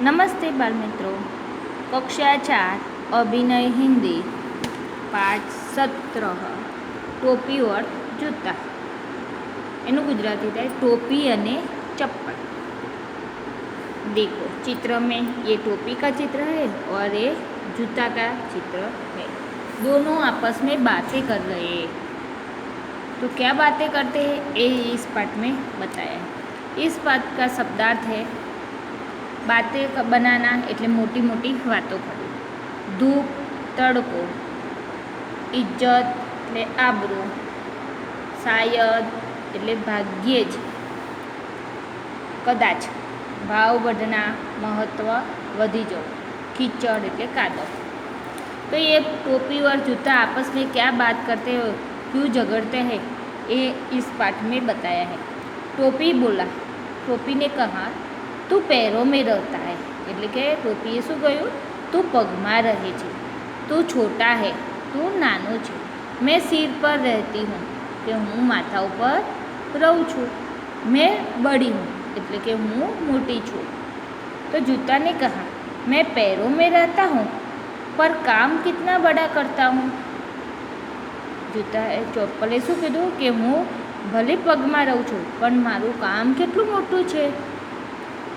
નમસ્તે બાળમિત્રો, કક્ષા 4 અભિનય હિન્દી પાઠ 17 टोपी और जूता। एनु गुजराती था टोपी अने चप्पल। देखो चित्र में ये टोपी का चित्र है और ये जूता का चित्र है। दोनों आपस में बातें कर रहे हैं। तो क्या बातें करते हैं ये इस पाठ में बताया है। इस पाठ का शब्दार्थ है बातें बनाना એટલે મોટી મોટી વાતો કરવી। ધૂપ, તડકો, ઇજ્જત એટલે આબરૂ, શાયદ એટલે ભાગ્યે જ, કદાચ, ભાવ बढ़ना महत्व वधी जવું, कीचड़ એટલે કાદવ। तो ये टोपी और जूता आपस में क्या बात करते हो, क्यों झगड़ते हैं, ये इस पाठ में बताया है। टोपी बोला, टोपी ने कहा तू पैरों में रहता है એટલે કે ટોપીએ શું કહ્યું, તું પગમાં રહે છે, તું છોટા હે, તું નાનો છે, મેં સિર પર રહેતી હું કે હું માથા ઉપર રહું છું, मैं बड़ी हूँ એટલે કે હું મોટી છું। तो जूता ने कहा मैं पैरों में रहता हूँ पर काम कितना बड़ा करता हूँ। जूता चप्पले શું કીધું કે હું ભલે પગમાં રહું છું પણ મારું કામ કેટલું મોટું છે।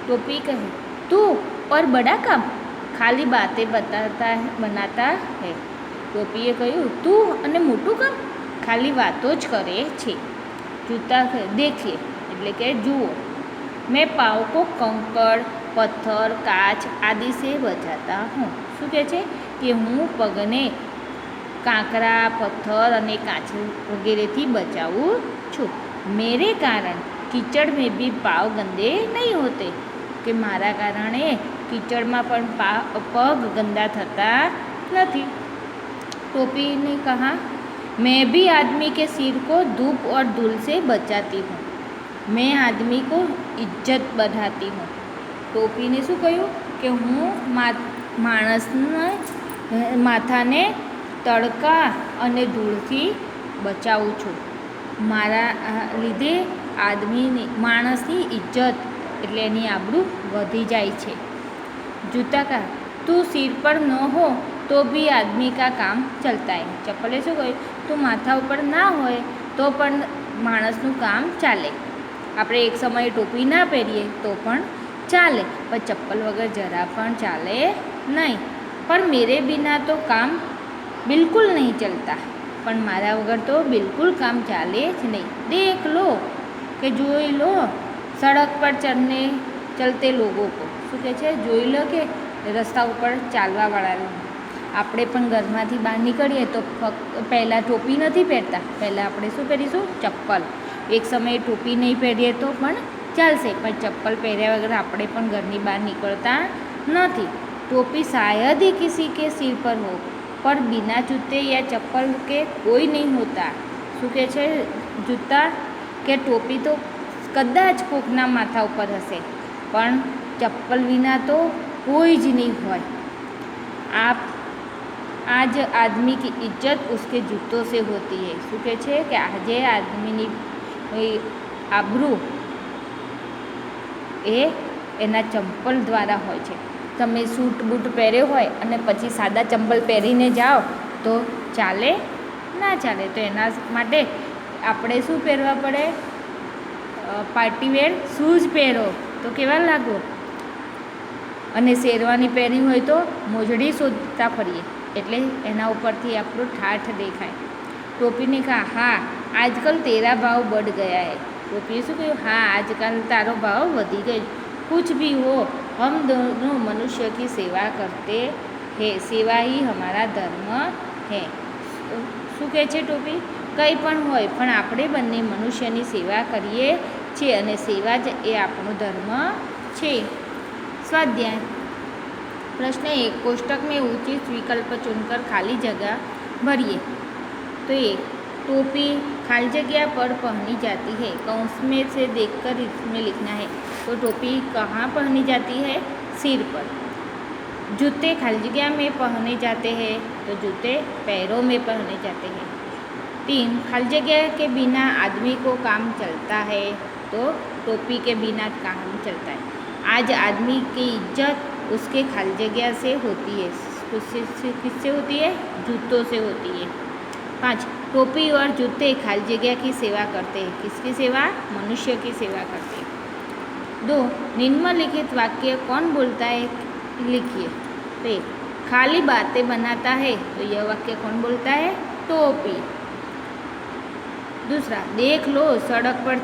टोपी कहे तू और बड़ा काम खाली बातें बनाता है। टोपीए कहूँ तू अने मोटू काम खाली बातों ज करे छे। जूता देखिए એટલે કે જુઓ, मैं पाँव को कंकड़, पत्थर, काच आदि से बचाता हूँ। શું કહે છે કે હું પગને કાંકરા, પથ્થર અને કાચ વગેરેથી બચાવું છું। मेरे कारण कीचड़ में भी पाँव गंदे नहीं होते કે મારા કારણે કીચડમાં પણ પગ ગંદા થતા નથી। टोपी ने कहा मैं भी आदमी के सिर को धूप और धूल से बचाती हूँ, मैं आदमी को इज्जत बढ़ाती हूँ। टोपी ने શું કહ્યું કે હું માણસને માથાને તડકા અને ધૂળથી બચાવું છું, મારા લીધે માણસની ઇજ્જત એટલે એની આબરૂ વધી જાય છે। जूता का तू सिर पर न हो तो भी आदमी का काम चलता है। चप्पले શું કહ્યું, તું માથા ઉપર ના હોય તો પણ માણસનું કામ ચાલે। આપણે એક સમયે ટોપી ના પહેરીએ તો પણ ચાલે, પણ ચપ્પલ વગર જરા પણ ચાલે નહીં। पर मेरे बिना तो काम बिल्कुल नहीं चलता, પણ મારા વગર તો બિલકુલ કામ ચાલે જ નહીં। देख लो કે જોઈ લો સડક પર ચલતે લોકો કો, શું કહે છે, જોઈ લો કે રસ્તા ઉપર ચાલવાવાળા। આપણે પણ ઘરમાંથી બહાર નીકળીએ તો પહેલાં ટોપી નથી પહેરતા, પહેલાં આપણે શું પહેરીશું, ચપ્પલ। એક સમયે ટોપી નહીં પહેરીએ તો પણ ચાલશે, પણ ચપ્પલ પહેર્યા વગર આપણે પણ ઘરની બહાર નીકળતા નથી। टोपी शायद ही किसी के सिर पर हो पर बिना जूते या चप्पल के कोई नहीं होता। શું કહે છે જૂતા કે ટોપી તો કદાચ કોકના માથા ઉપર હશે પણ ચપ્પલ વિના તો કોઈ જ નહીં હોય। आज आदमी की इज्जत उसके जूतों से होती है। શું કહે છે કે આજે આદમીની આબરૂ એ એના ચંપલ દ્વારા હોય છે। તમે સૂટ બૂટ પહેર્યો હોય અને પછી સાદા ચંપલ પહેરીને જાઓ તો ચાલે ના ચાલે। તો એના માટે આપણે શું પહેરવા પડે, પાર્ટીવેર શૂઝ પહેરો તો કેવા લાગો, અને શેરવાની પહેરી હોય તો મોજડી શોધતા ફરીએ એટલે એના ઉપરથી આપણો ઠાઠ દેખાય। ટોપીને કહા હા આજકલ તેરા ભાવ बढ़ गया है। ટોપીએ શું કહ્યું, હા આજકાલ તારો ભાવ વધી ગયો। कुछ भी हो हम दोनों मनुष्य की सेवा करते हैं, सेवा ही हमारा धर्म है। શું કહે છે ટોપી, કંઈ પણ હોય પણ આપણે બંને મનુષ્યની સેવા કરીએ છીએ અને સેવા જ એ આપણો ધર્મ છે। स्वाध्याय प्रश्न 1 कोष्टक में उचित विकल्प चुनकर खाली जगह भरिए। तो ये टोपी खाली जगह पर पहनी जाती है, कौंस में से देखकर इसमें लिखना है। तो टोपी कहाँ पहनी जाती है, सिर पर। जूते खाली जगह में पहने जाते हैं, तो जूते पैरों में पहने जाते हैं। 3 खाली जगह के बिना आदमी को काम चलता है, तो टोपी के बिना काम चलता है। आज आदमी की इज्जत उसके खाली जगह से होती है। किससे होती है? जूतों से होती है। 5, टोपी और जूते खाली जगह की सेवा करते हैं। किसकी सेवा? मनुष्य की सेवा करते हैं। 2, निम्नलिखित वाक्य कौन बोलता है? लिखिए। तो 1, खाली बातें बनाता है, तो यह वाक्य कौन बोलता है? टोपी। दूसरा, देख लो सड़क पर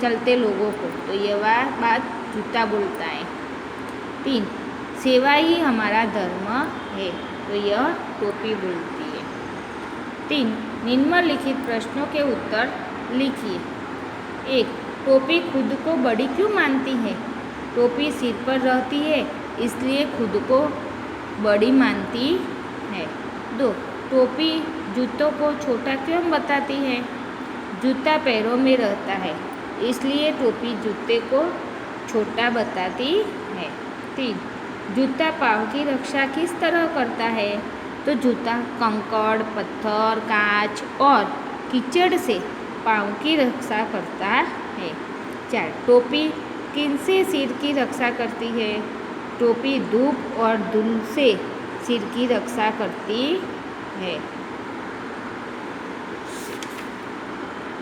चलते लोगों को, तो यह बात जूता बोलता है। 3, सेवा ही हमारा धर्म है, तो यह टोपी बोलती है। 3, निम्नलिखित प्रश्नों के उत्तर लिखिए। 1, टोपी खुद को बड़ी क्यों मानती है? टोपी सिर पर रहती है, इसलिए खुद को बड़ी मानती है। 2, टोपी जूतों को छोटा क्यों बताती है? जूता पैरों में रहता है, इसलिए टोपी जूते को छोटा बताती है। 3, जूता पाँव की रक्षा किस तरह करता है? तो जूता कंकड़, पत्थर, कांच और कीचड़ से पाँव की रक्षा करता है। 4, टोपी किनसे सिर की रक्षा करती है? टोपी धूप और धूल से सिर की रक्षा करती है।